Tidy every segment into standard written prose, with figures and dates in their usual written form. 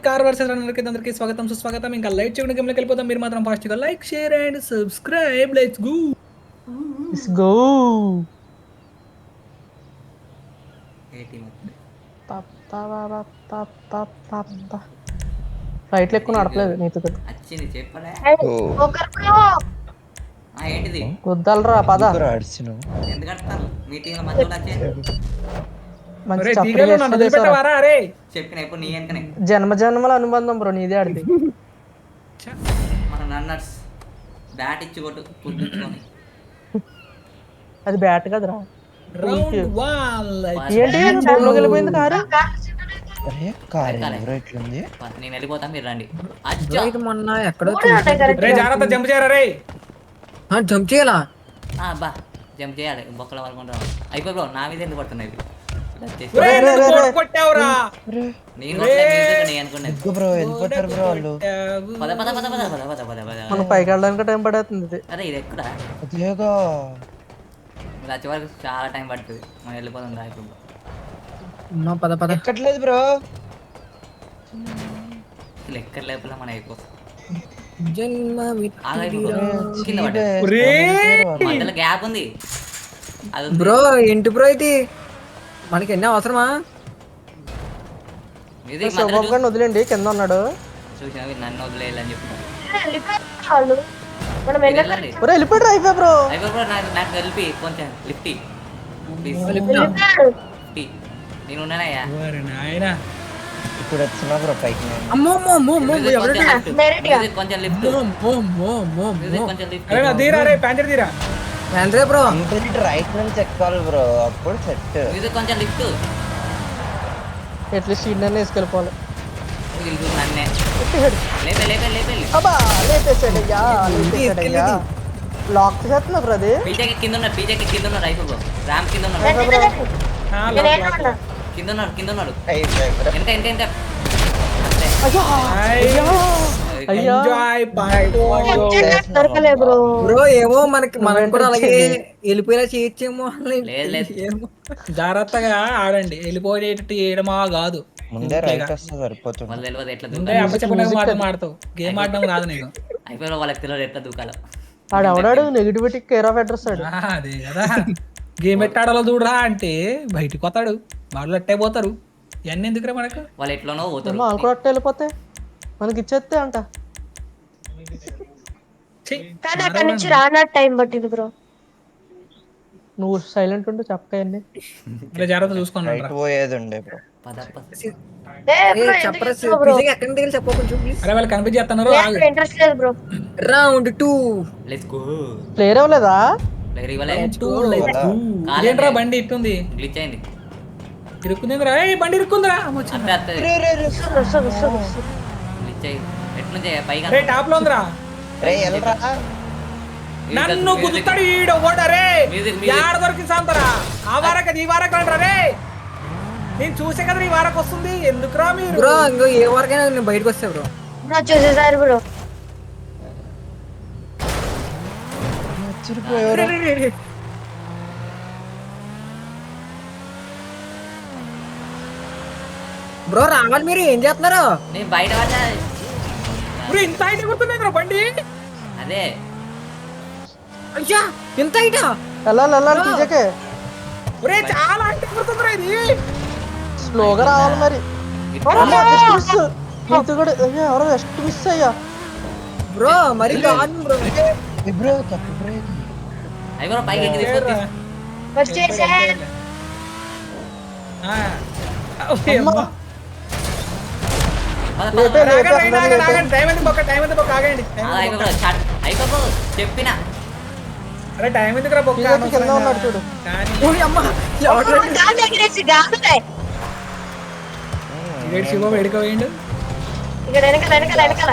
Car versus రన్నర్కి అందరికీ స్వాగతం సుస్వాగతం. ఇంకా లైట్ చేయడం గేమ్లోకి వెళ్ళిపోతాం. మీరు మాత్రం ఫాస్ట్గా like share and subscribe. Let's go. Let's go. Right లెక్క నడపలేదు నీతో వచ్చింది చెప్పలే ఏంటిది వద్దలరా పద ఎందుకు కడతారు మీటింగ్ మధ్యలో వచ్చేది మంచి ఒరేయ్, చప్పట్లు తీగలు నన్ను వేసుకొని వదిలిపెట్టవారా? అరే చెప్పిన ఇప్పుడు నీ వెనకనే జన్మ జన్మల అనుబంధం బ్రో నీదే ఆడిది మన రన్నర్స్ బ్యాట్ ఇచ్చి కొట్టు పుట్టించుకొని అది బ్యాట్ కదరా రౌండ్ 1. ఏంటి జోన్లోకి వెళ్ళిపోయింది కారు నేను వెళ్ళిపోతా మీరు రండి అచ్చా మొన్న ఎక్కడో రే జాగ్రత్త, జంప్ చేయరా రే. జంప్ చేయాలా బా జంప్ చేయాలి బొక్కల వరకు అయిపోయి బ్రో నా మీద ఎందుకు పడుతున్నాయి ఇవి? వచ్చేసి. ఒరేయ్, నన్ను బోర్డు కొట్టావురా. నేను కొట్టలేదు, నేను అనుకున్నది కొట్టావు. పద పద పద పద పద పద పద పద మనం పైకి వెళ్ళడానికి టైం పడేస్తుంది ఇది అరే ఇది ఎక్కడ మీరు వచ్చే వరకు చాలా టైం పడుతుంది మనం వెళ్ళిపోతాం రాయకుండా పద పద ఎక్కట్లేదు బ్రో. లెక్కర్ లేకపోతే మనం అయిపోతాం జన్మ కింద పడ్డా ఒరేయ్, మధ్యలో గ్యాప్ ఉంది అది ఉంది. బ్రో ఏంటి బ్రో ఇది మనకి ఎన్ని అవసరమా ఇది మధ్యలో శివబాబు గారిని వదిలేండి కింద ఉన్నాడు చూసినా వీళ్ళు నన్ను వదిలేయాలని చెప్పి మనం మీరు వెళ్ళండి ఒరే వెళ్ళిపోయాడు అయిపోయా బ్రో అయిపోయి కూడా నాకు వెళ్ళి కొంచెం లిఫ్ట్ ప్లీజ్ లిఫ్ట్ నేను ఉన్నానయ్యా ఓరి నాయనా. ఇప్పుడు వచ్చినా బ్రో పైకి నేను. అమ్మో అమ్మో అమ్మో అమ్మో ఎవరు కొంచెం లిఫ్ట్ కొంచెం లిఫ్ట్ అరే నా తీరా రే, ప్యాంటర్ తీరా. ఏంద్రే బ్రో కంప్లీట్ రైట్ నుంచి ఎక్కాలి బ్రో, అప్పుడు సెట్. ఇది కొంచెం లిఫ్ట్ ఎట్లీస్ట్ ఇండియన్ వేసుకెళ్ళిపోవాలి నన్నే లేపే లేపే లేపే అబ్బా లేపేసాడయ్యా లేపేసాడయ్యా లాక్ చేస్తున్నా బ్రో అది పీజేకి కింద ఉన్నారు అయిపో ర్యామ్ కింద ఉన్నాడు ఆ, లోపల. కింద ఉన్నాడు అయిపోయి బ్రో. ఎంత ఎంత ఎంత అయ్యా అయ్యా. Enjoy by. దొరకలే బ్రో. బ్రో ఏమో మనకి కూడా అలాగే వెళ్ళిపోయేలా చేయొచ్చేమో లేదు లేదు ఏమో. జాగ్రత్తగా ఆడండి, వెళ్ళిపోయేటట్టు చేయడమా కాదు. ముందే రైట్ వస్తే సరిపోతుంది. వాళ్ళు తెలియదు ఎట్లా ఉంటే దూకాలి అప్పచెప్పడానికి మాట మాడతావు, గేమ్ ఆడడం రాదు నీకు. అయిపోయి వాళ్ళకి తెలియదు ఎట్లా దూకాలో ఆడెవడాడు నెగిటివిటీ కేర్ ఆఫ్ అడ్రస్ ఆడు ఆ, అదే కదా, గేమ్ ఎట్టాడాలో చూడరా అంటే బయటికి వస్తాడు, వాళ్ళు అట్టే పోతారు. ఇవన్నీ ఎందుకురా మనకు? వాళ్ళు ఎట్లనో పోతారు వాళ్ళు కూడా అట్ట వెళ్ళిపోతే మనకి ఇచ్చేస్తే అంట ఛీ, కానీ అక్కడి నుంచి రానా టైం పట్టింది బ్రో. నువ్వు సైలెంట్ ఉంటే చెప్పకాయన్ని ఇలా జాగ్రత్త చూసుకున్నాడు రైట్ పోయేది ఉండే బ్రో. పద పద చెప్పరా పిజికి ఎక్కడి నుంచి చెప్పు కొంచెం ప్లీజ్ అరే వాళ్ళు కనిపించేస్తున్నారు. ఇంట్రెస్ట్ లేదు bro. Round 2 let's go player అవ్వలేదా ప్లేయర్ ఇవ్వలే ఇదేంట్రా బండి ఇట్టుంది, గ్లిచ్ అయింది ఇరుక్కుందిరా. ఏ బండి ఇరుక్కుందిరా. అమ్మ వచ్చింది. అంతే గ్లిచ్ అయ్యి ఎట్లుంచి పైగా రే టాప్ లో ఉందిరా. రే ఎల్రా. నన్ను గుద్దుతాడు ఈడు ఓడరే. మ్యూజిక్ యాడ దొరికింది సాంతరా? ఆ వారక ఈ వారక అంటారా రే? నేను చూసే కదా ఈ వారకు వస్తుంది. ఎందుకురా మీరు? బ్రో ఇంకో ఏ వరకైనా నేను బయటకు వస్తా బ్రో బ్రో చూసేసారు బ్రో. బ్రో రావాలి మీరు ఏం చేస్తున్నారు నేను బయట వచ్చా ఊరు ఇంత హైట్ ఎగురుతుంది బండి. అదే అయ్యా ఎంత అయిటా వెళ్ళాలి వెళ్ళాలి పీజేకే ఒరే చాలా హైట్ ఎగురుతుందిరా ఇది. స్లోగా రావాలి మరి అమ్మా, just miss. నీతో కూడా అయ్యా ఎవరో జస్ట్ మిస్ అయ్యా బ్రో మరి కాదు బ్రో ఏ బ్రో తప్పు బ్రో ఇది. అవి కూడా పైకి ఎక్కి తీసుకొచ్చి వచ్చేసా. ఆ. ఓకే అమ్మా. పద, పద, లేపే, పద. లేపే. ఆగండి, ఆగండి, ఆగండి. టైం ఎంత బొక్క, టైం ఎంత బొక్క, ఆగండి. టైం ఎంత అయిపో బొక్క. బ్రో స్టార్ట్ అయిపో బ్రో చెప్పిన అరే టైం ఎందుకురా బొక్క? పీజేకి కింద అనవసరంగా. ఉన్నాడు చూడు కానీ ఓయ్ అమ్మ ఎవరు గాలి ఎగిరేసి గాలి. ఇదేంటి శివ వేడుక వేయండు. ఇక్కడ వెనకాల.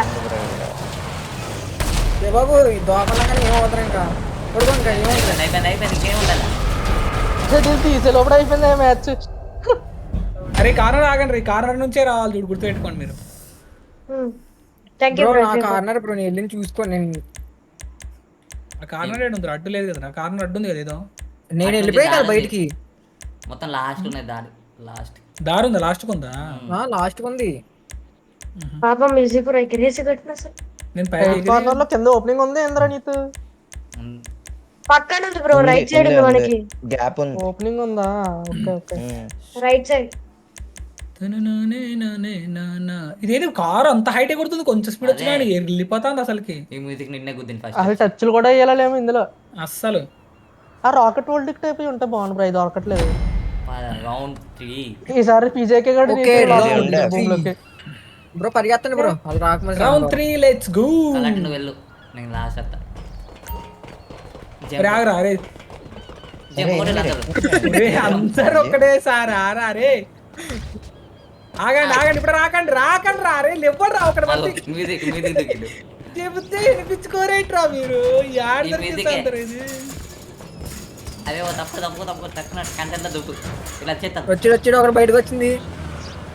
ఏ బాబు దోపలాగానే ఏమవుతారు ఇంకా పడుకో ఇంకా ఏమవుతుంది అయిపోయింది ఇంకేం ఉండాలి దీన్ని తీసే లోపల అయిపోయింది మ్యాచ్ అరే కార్నర్ ఆగండి, కార్నర్ నుంచే రావాలి చూడు, గుర్తుపెట్టుకోండి మీరు. Thank you bro bro. నా కార్నర్ బ్రో నేను వెళ్ళి చూసుకో నేను ఆ కార్నర్ ఏడు ఉంది, అడ్డు లేదు కదా, కార్నర్ అడ్డు ఉంది కదా ఏదో. నేను వెళ్ళిపోయా కదా బయటికి మొత్తం లాస్ట్ ఉన్నది దారి లాస్ట్ దారి ఉందా? లాస్ట్ ఉందా? లాస్ట్ ఉంది పాపం మ్యూజిక్ కూడా ఎగిరేసి పెట్టిన సార్ నేను పైకి రైట్ కార్నర్ లో కింద ఓపెనింగ్ ఉంది ఏంద్రా నీతు పక్కన ఉంది బ్రో రైట్ సైడ్ ఉంది మనకి గ్యాప్ ఉంది. ఓపెనింగ్ ఉందా? Okay okay. రైట్ సైడ్ ఇదేంటి కారు అంత హైట్ కొడుతుంది, కొంచెం స్పీడ్ వచ్చినా వెళ్ళిపోతుంది అసలుకి. ఈ మ్యూజిక్ నిన్నే గుద్దింది ఫస్ట్. అసలు టచ్లు కూడా వేయాలేమో ఇందులో. అస్సలు ఆ రాకెట్ వోల్ట్ టైప్ ఉంటే బాగుంది బ్రో, ఇది దొరకట్లేదు. రౌండ్ 3 ఈసారి పీజేకే కూడా ఓకే, భూమిలోకి. బ్రో పరిగెత్తండి బ్రో, అది రాకమని రౌండ్ 3 లెట్స్ గో. అలాంటి నువ్వు వెళ్ళు, నేను లాస్ట్ వస్తా. రాగరా రే, అందరు ఒకటే సార్ ఆరా రే. ఆగండి ఆగండి, ఇప్పుడు రాకండి రాకండి రా రే, ఎవరు రా ఒకటి మంది మ్యూజిక్ మ్యూజిక్ దిగిండు. చెబితే వినిపించుకోరేట్రా మీరు. యాడ్ దొరికింది ఇది. అదే తప్పు తప్పు తప్పు తక్కువ కంటెంట్ దుప్పు ఇలా చేస్తాను. వచ్చాడు ఒకటి బయటకు వచ్చింది,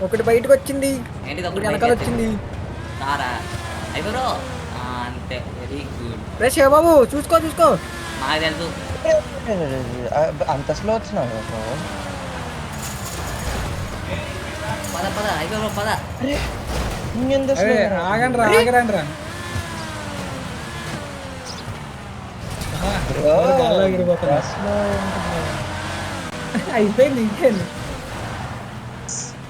ఒకటి బయటకు వచ్చింది, ఏంటి ఒకటి తప్పు వెనకాల వచ్చింది. రారా అయిపోరో అంతే. Very good. రే శివబాబు చూసుకో చూసుకో. నాకు తెలుసు. అంత స్లో వచ్చినావు బ్రో. పద పద అయిపోరో పద. ఇంకెంత స్లో? ఆగండి రా ఆగరండి రా. అయిపోయింది ఇంకేంది.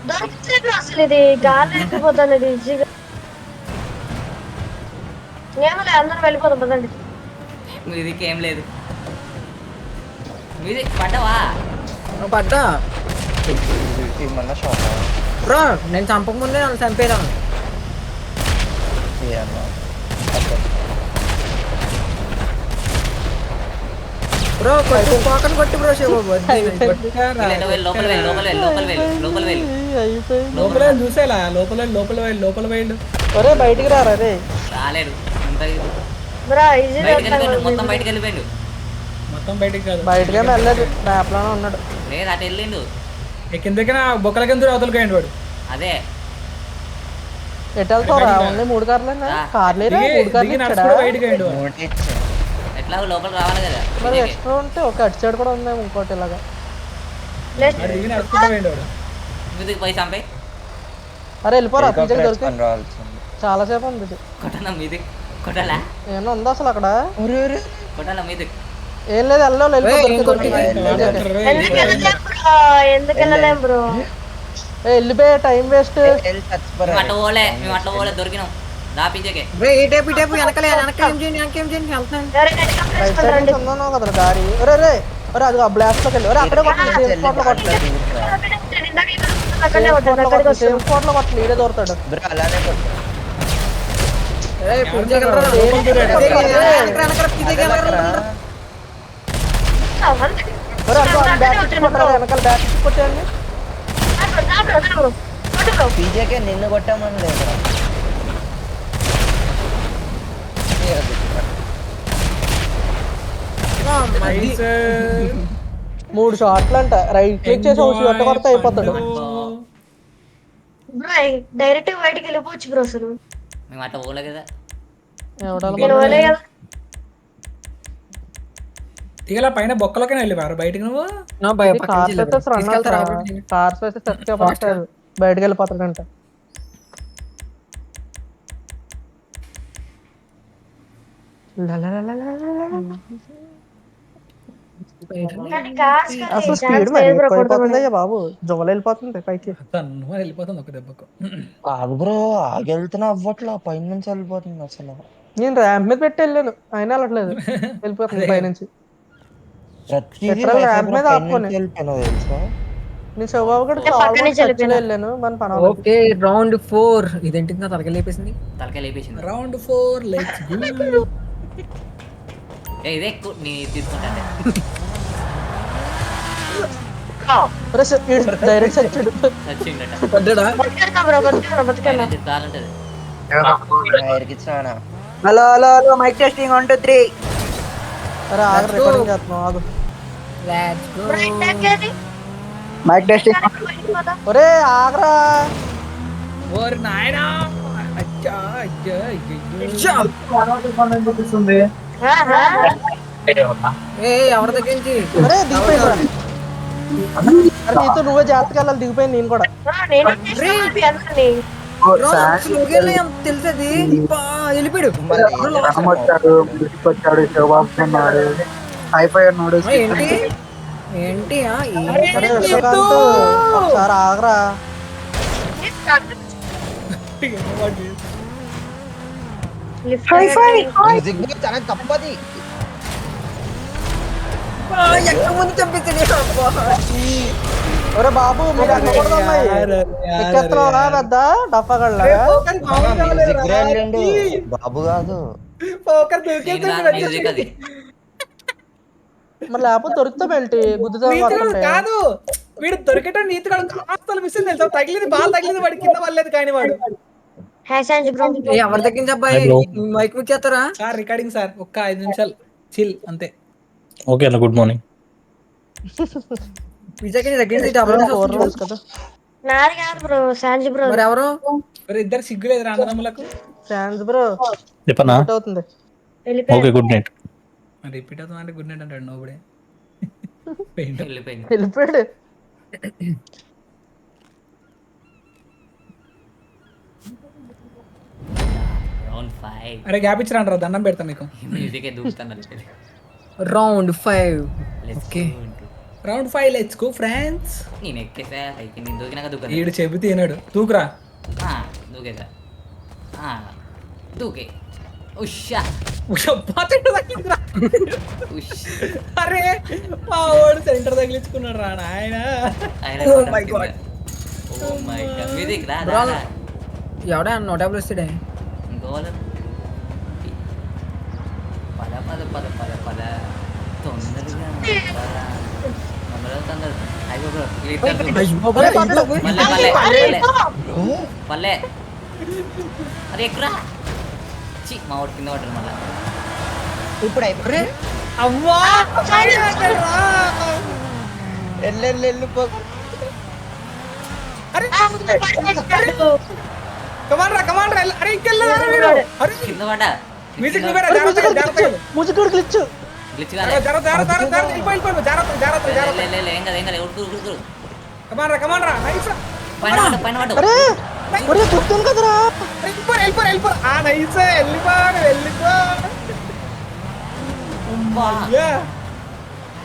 దొరకట్లేదు అసలు, ఇది గాలి ఎక్కిపోతుంది ఇది ఈజీగా. ఏమలే అందరం వెళ్ళిపోతాం పదండి. మ్యూజిక్ ఏం లేదు. మ్యూజిక్ పడ్డావా? పడ్డా ఏమన్నా షాప్ బ్రో, నేను చంపక ముందే నన్ను చంపేదాను. బ్రో కొట్టు పోకని కొట్టు బ్రో శివబాబు. లోపల వెళ్ళి లోపల వెళ్ళి లోపల వెళ్ళి లోపల వెళ్ళి అయిపోయింది. లోపల చూసేలా లోపల లోపల వెళ్ళి లోపల వెళ్ళి. ఒరే బయటికి రారా రే. రాలేడు. బ్రో ఈజీగా బయటకు వెళ్ళిపోయిండు, మొత్తం బయటకు వెళ్ళిపోయిండు. మొత్తం బయటికి కాదు, బయటకే వెళ్ళలేదు, మ్యాప్ లోనే ఉన్నాడు. లేదు అటు వెళ్ళిండు. కిందకి బొక్కల కింద అవతలకాయండి వాడు. అదే ఎటు వెళ్తావురా? ఓన్లీ 3 కార్లేనా? కార్లేరా? 3 కార్లు ఇచ్చాడా? నడుచుకుంటూ బయటికి అయ్యండి వాడు. నోటి ఇచ్చింది. ఎట్లా లోపల రావాలి కదా. మరి ఎక్స్ట్రా ఉంటే ఒక అటు సైడ్ కూడా ఉందేమో ఇంకోటి ఇలాగా. వాడు దిగి నడుచుకుంటూ పోయిండు వాడు. మ్యూజిక్ పోయి చంపే. అరే వెళ్ళిపోరా, పీజేకి దొరికి పని రావాల్సింది. చాలా సేపు ఉంది ఇది. కొట్టాలా మ్యూజిక్? కొట్టాలా ఏమన్నా ఉందా అసలు అక్కడ? కొట్టాలా మ్యూజిక్? ఏం లేదు, వెళ్ళలేవు ఎందుకు వెళ్ళలేం బ్రో? వెళ్ళిపోయా, టైం వేస్ట్. మేము అట్ట పోలే, మేము అట్ట పోలే, దొరికినాం. రా పీజేకే. బ్రో ఈ టైపు వెనకలే వెనకేం చేయండి వెనకేం చేయండి వెళ్తాను. ఎవరైనా helicopter రైట్ వేసుకొని సైడ్ రండి. నుంచి ఉందన్నావు కదా దారి. ఒరే రే ఒరే, అది బ్లాస్ట్ లోకి వెళ్ళి ఒరే అక్కడే కొట్టలేదు, సేమ్ స్పాట్ లో కొట్టలేదు. ఇందాక ఇక్కడ అక్కడనే కొట్టాను, అక్కడికి వస్తాను. సేమ్ స్పాట్ లో కొట్టలేదు, ఈడే దూరతాడు. బ్రో అలానే కొట్టు. ఏయ్ పూజేయగలరా? వెనకరా పూజేయగలరా? ఒరే అనుకో బ్యాక్ కొట్టారు, వెనకాల బ్యాక్ కొట్టేయండి. పీజేకే నిన్ను కొట్టామని లేదురా. 3 షాట్లు అంట. రైట్ క్లిక్ చేసి ఒక షాట్ కొడితే అయిపోతాడు. బ్రో డైరెక్ట్ బయటికి వెళ్ళిపోవచ్చు బ్రో అసలు. మేము అట్ట పోలే కదా. నేను పోలే కదా. దిగల పైన బొక్కలకైనా వెళ్ళివారు బయటికి నువ్వు. కార్స్ వేస్తే చక్కగా పడతారు, బయటకు వెళ్ళిపోతాడంట. అసలు స్పీడ్ మరి ఎక్కువైపోతుందయ్యా బాబు, జోల వెళ్ళిపోతుంది పైకి. నువ్వు వెళ్ళిపోతుంది ఒక దెబ్బకు. ఆగు బ్రో, ఆగెళ్తున్నా అవ్వట్లా, పైన నుంచి వెళ్ళిపోతుంది అసలు. నేను ర్యాంప్ మీద పెట్టి వెళ్ళాను, అయినా వెళ్ళట్లేదు, వెళ్ళిపోతుంది పైనుంచి. ర్యాంప్ మీద ఆపుకొని తెలుసా? నేను శివబాబు కూడా వెళ్ళాను మన పని. Okay round 4. ఇదేంటి నా తలకి లేపేసింది. తలకాయ లేపేసింది. Round 4 let's go. ఇదే ఎక్కువ నీ తీసుకుంటాను. డైరెక్ట్ వచ్చాడు. చచ్చిండట. పడ్డాడా? చాలంటది. Hello hello hello mic testing 1 2 3. అరే ఆగ, రికార్డింగ్ చేస్తున్నాం ఆగు. Let's go mic testing. ఒరే ఆగరా. ఓరి నాయనా, అచ్చా అచ్చా అయ్యో. ఏ ఎవరి దగ్గర నుంచి? ఒరే దిగిపోయింది. అరే నీతో నువ్వే జాగ్రత్తగా వెళ్ళాలి, దిగిపోయింది నేను కూడా. తెలుసది వెళ్ళిపోయాడు. మరి ఏం చేస్తాం? వచ్చాడు వచ్చాడు శివబాబు ఉన్నాడు హైఫై ఉన్నాడు ఏంటి ఏంటి అరే విశ్వకాంత్ ఒకసారి ఆగరా. లిఫ్ట్ మ్యూజిక్ చాలా తప్పది. ఎక్కడ ముందు చంపించండి. ఒరే బాబు మీరు ఎక్కకూడదు అమ్మాయి. ఎక్కేస్తున్నావా పెద్ద డఫాగళ్ళగా? మ్యూజిక్ వెళ్ళిండు బాబు కాదు. మ్యూజిక్ అది మరి లేకపోతే దొరుకుతామేంటి గుద్దుతా కాదు వీడు దొరికేటో నీతి కాస్త మిస్ తెలుసా, తగిలింది బాగా తగిలింది, వాడి కింద పడలేదు కానీ వాడు. ఎవరి దగ్గర అబ్బాయి మైక్ ముక్ చేస్తారా సార్ రికార్డింగ్ సార్, ఒక్క 5 నిమిషాలు చిల్ అంతే. ఓకే అన్న, గుడ్ మార్నింగ్. విజయ్ దగ్గర డబుల్ కదా. నాది కాదు బ్రో, సాంజీ బ్రో. మరి ఎవరు ఇద్దరు సిగ్గులేదు రాన్నదమ్ములకు. ఫ్యాన్స్ బ్రో చెప్పనా? అవుతుంది. Okay, good night. రిపీట్ అవుతుంది అంటే గుడ్ నైట్ అంటాడు నోబడే. వెళ్ళిపోయింది. వెళ్ళిపోయాడు. రౌండ్ 5 అరే గ్యాప్ ఇచ్చి రండి రా, దండం పెడతా మీకు. మ్యూజిక్ దూకుతాను. Round 5. Okay round 5 let's go friends. నేను ఎక్కేసా పైకి, నేను దూకినాక దూకాను. ఈడు చెబితే తినాడు, తూకురా. దూకేసా దూకే ఉషా అరే మా వాడు సెంటర్ తగిలించుకున్నాడు రా నాయన. మ్యూజిక్ రా ఎవడా 150 వస్తాడే. ఇంకోవాలి పద పద పద పద పద తొందరగా తొందర పల్లె. అరే ఎక్కురా మా వాడు కింద పడ్డారు మళ్ళా. ఇప్పుడు అయిపోయి అవ్వా వెళ్ళిపో. కమాన్ రా అరే ఇంకెళ్ళరా మీరు. అరే కింద పడ్డా మ్యూజిక్ నువ్వేరా, జాగ్రత్త జాగ్రత్త ముజిక్ గ్లిచ్. గ్లిచ్ జాగ్రత్త జాగ్రత్త వెళ్ళిపోయి జాగ్రత్త జాగ్రత్త జాగ్రత్త. ఏం కదా ఏం కదా ఉడుకు కమాన్ రా నైస్ రా. పైన పడ్డు అరే ఒరే గుర్తుంది కదరా. వెళ్ళిపో ఆ నైస్ వెళ్ళిపో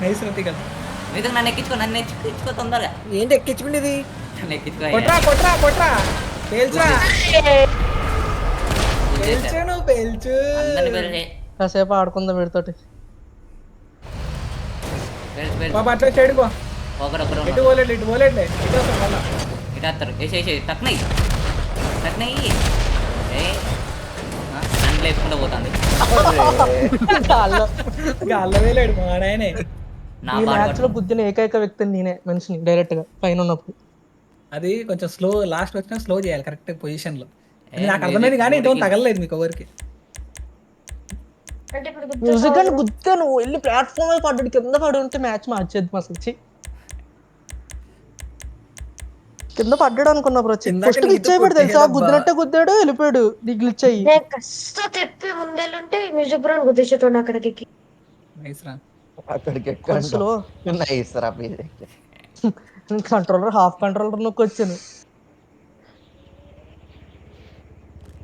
నైస్ రతి కదా. మీద నన్ను ఎక్కించుకో తొందరగా. ఏంటి ఎక్కించుకునేది? నన్ను ఎక్కించుకో. కొట్రా పేల్చురా. పేల్చు అందరిని పేరు కాసేపు ఆడుకుందాం వీడితోటి. బాబా అట్లా చెడుకో. ఒకరొకరు ఇటు పోలేండి ఇటు వస్తాం మళ్ళా. ఇటు వస్తారు. వేసేసి టక్నయ్యి నన్ను లేకుండా పోతుంది. గాల్లో వేలేడు మా నాయనే. నా ఈ బాడ మ్యాచ్ లో బుద్ధిని ఏకైక వ్యక్తిని నేనే, మనిషిని డైరెక్ట్ గా పైన ఉన్నప్పుడు. అది కొంచెం స్లో, లాస్ట్ వచ్చినా స్లో చేయాలి కరెక్ట్ పొజిషన్ లో. నాకు అర్థమైంది కానీ ఇంత తగలలేదు మీకు ఎవరికి. మ్యూజిక్ అని గుద్దా నువ్వు వెళ్ళి ప్లాట్ఫామ్ మీద పడ్డాడు, కింద పడి ఉంటే మ్యాచ్ మార్చేది అసలు. కింద పడ్డాడు అనుకున్నా బ్రో. ఫస్ట్ గ్లిచ్ అయిపోయాడు తెలుసా, గుద్దినట్టే గుద్దాడు వెళ్ళిపోయాడు. నీ గ్లిచ్ అయ్యి తెప్పి ముందెళ్ళుంటే మ్యూజిక్ బ్రో గుద్దించేటోడు అక్కడికి. నైస్ రా. అక్కడికి స్లో నైస్ రా. కంట్రోలర్ హాఫ్ కంట్రోలర్ నొక్కి వచ్చాను.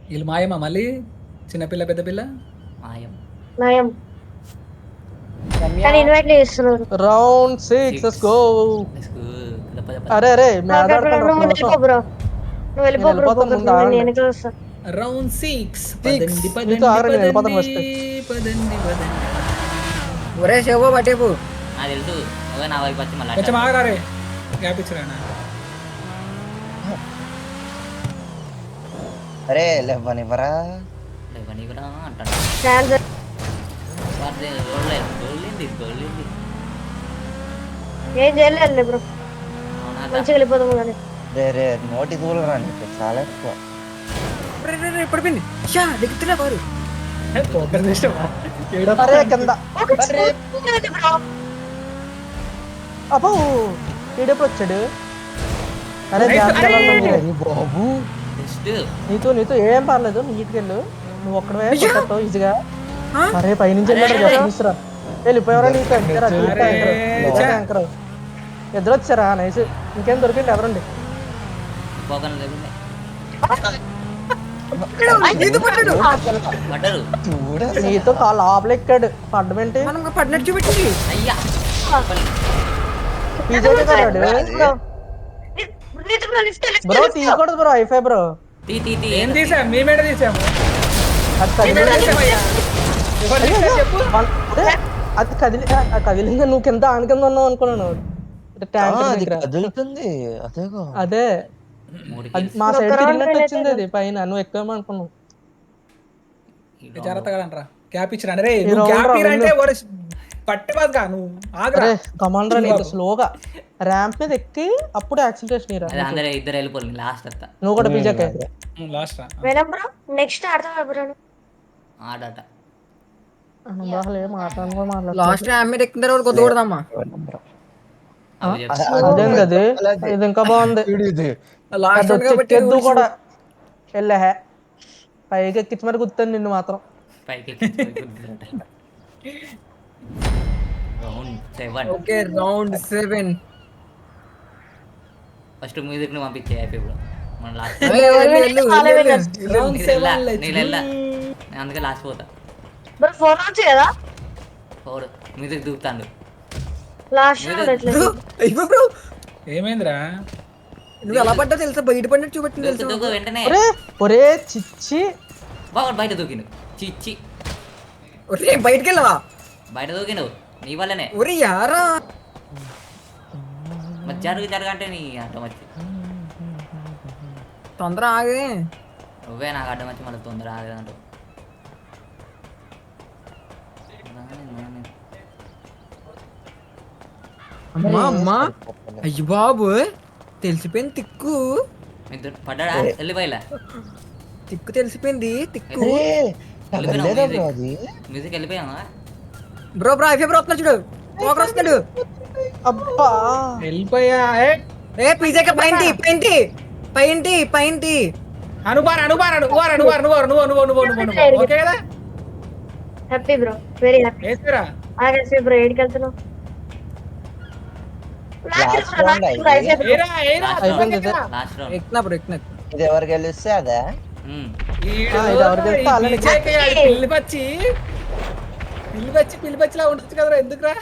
వీళ్ళు మాయమా మళ్ళీ చిన్నపిల్ల పెద్ద పిల్ల నయం కానీ ఇన్వైట్ చేస్తున్నారు. Round 6 let's go. అరే నువ్వు వెళ్ళిపో బ్రో, నేను వస్తా. రౌండ్ 6 నీతో ఆగండి, నేను వెళ్ళిపోతాను first. ఒరే శివ పట్టేపు. నాకు తెలుసు నా వైపు వచ్చి మళ్ళీ కొంచెం ఆగరా రే, గ్యాప్ ఇచ్చిరా. అరే లేవనివ్వరా. లేవని కూడా అంటాడు. ఛాన్స్ ఏం చేయలేదు బ్రో, మంచిగా వెళ్ళిపోతాము కానీ. రే నోటి దూలరా నీకు చాలా ఎక్కువ. పడిపోయింది. దిగుతున్నా వారు. అరే కింద అబ్బో ఈడెప్పుడు వచ్చాడు. అరే బాబు నీతో ఏం పర్లేదు, నీటికి వెళ్ళు. నువ్వు ఒక్కడవే కొట్టేస్తావు ఈజీగా. అరే పైనుంచి వెళ్ళాడు, వెళ్ళిపోయారా నీకు యాంకర్. ఇద్దరు వచ్చారా నైస్. ఇంకేం దొరికింది ఎవరండి. పడ్డరు చూడ నీతో కాళ్ళు లోపల ఎక్కాడు పడ్డమేంటి మనం పడినట్టు చూపెట్టింది. అయ్యా పీజే కరాడు బ్రో తీయకూడదు బ్రో ఐఫై బ్రో తీ తీ తీ ఏం తీసాం మీ మీద తీసాము అది మీ మీద తీసామయ్యా ఎవరు తీసారు చెప్పు అది కదిలింది నువ్వు కింద ఆన కింద ఉన్నావు అనుకున్నాను ట్యాంక్ అది దగ్గర కదులుతుంది అదేగో. అదే మూడుకి అది మా సైడ్ తిరిగినట్టు వచ్చింది అది పైన నువ్వు ఎక్కువ అనుకున్నావు జాగ్రత్తగా అంటారా క్యాప్ ఇచ్చిన రే ఈ నువ్వు round క్యాప్ రా, అంటే వెళ్ళు. పట్టి బాగా నువ్వు ఆగరా అరే కమాండర్ నీకు స్లోగా ర్యాంప్ మీద ఎక్కి అప్పుడు యాక్సిలరేషన్ ఇరా అది అందరూ ఇద్దరు వెళ్ళిపోయింది లాస్ట్ అంతా నువ్వు కూడా పీజాకే లాస్ట్ రా వినం బ్రో నెక్స్ట్ ఆడతావా బ్రో ఆడట అసలు ఏం మాట్లాడుకో లాస్ట్ ర్యామ్ మీద ఎక్కిన తర్వాత కొత్త కొడదామా? అవి చెప్పు. అదేం కదా ఇది ఇంకా బాగుంది చూడు ఇది. లాస్ట్ అది వచ్చి ఎక్కేద్దు కూడా వెళ్ళే పైకి ఎక్కించి మరి గుర్తాను నిన్ను మాత్రం పైకి round 7 okay round 7. First music ని పంపించే హ్యాపీ బ్రో మన లాస్ట్ రౌండ్ 7 నేను వెళ్ళా నేను అందుకే లాస్ట్ పోతా బ్రో ఫోన్ వచ్చి కదా ఫోర్ మ్యూజిక్ దూకుతాడు లాస్ట్ రౌండ్ ఎట్లా ఏమైందిరా నువ్వు ఎలా పడ్డా తెలుసా? బయట పడినట్టు చూపెట్టింది దూకు తెలుసా? దూకు వెంటనే ఒరే ఒరే చిచ్చి బాగా బయట దూకిండు చిచ్చి ఒరే బయటికి వెళ్ళవా? బయట దూకిండు నీ వల్లనే ఒరే యారా మరి జరగంటే నీ అడ్డం వచ్చి తొందర ఆగే. నువ్వే నాకు అడ్డం వచ్చి మళ్ళీ తొందర ఆగదంటూ అమ్మా అమ్మా అయ్యి బాబు తెలిసిపోయింది తిక్కు. ఇద్దరు పడ్డాడా వెళ్ళిపోయిలా తిక్కు తెలిసిపోయింది తిక్కు. అరే, కదలలేదా బ్రో అది? మ్యూజిక్ వెళ్ళిపోయామా బ్రో బ్రో ఐఫీ బ్రో వస్తున్నాడు చూడు. పోకర్ వస్తున్నాడు. అబ్బా వెళ్ళిపోయా ఏ పిజ్జాకి పైంటి పైంటి పైంటి పైంటి. ఓకే కదా హ్యాపీ బ్రో వెరీ హ్యాపీ వేసారా ఆగేసి బ్రో ఏడికి వెళ్తున్నావు Last round అయింది. ఏరా ఏరా అయిపోయింది ఇది. లాస్ట్ రౌండ్ ఎక్కినా బ్రో ఎక్కినా. ఇది ఎవరు గెలిస్తే అదే ఈడు ఇది ఎవరికి ఈ తెలుసా? అలానే బీజేపీ ఆడి పిల్లిపచ్చిలా ఉండొచ్చు కదరా ఎందుకురా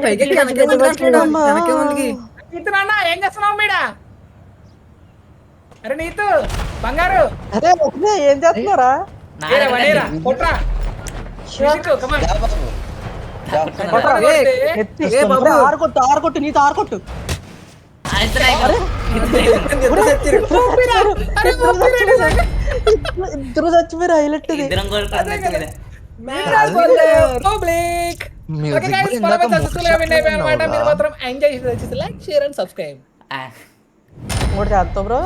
పైకి ఎక్కి వెనకే ముందుకి అంటున్నాడు. వెనకే ముందుకి. నీతు నాన్న ఏం చేస్తున్నావు మీడా అరే నీతు బంగారు అరే ఒకటే ఏం చేస్తున్నారా ఏరా వడేరా కొట్రా నీతు, come on. దా బాబు. దా. కొట్రా. ఏ, ఎత్తి ఏ బాబు. ఆరుకొట్టు నీతో ఆరుకొట్టు ఇద్దరు చచ్చిపోయారు హైలైట్ ఇది ఇద్దరం కొడుకు పబ్లిక్ Music ఓకే గైస్ ఇందాక మనం సక్సెస్ఫుల్ గా విన్ అయిపోయామన్నమాట మోక్ష మీరు మాత్రం ఎంజాయ్ చేసి లైక్ షేర్ అండ్ సబ్స్క్రైబ్ ఇంకోటి చేస్తావు బ్రో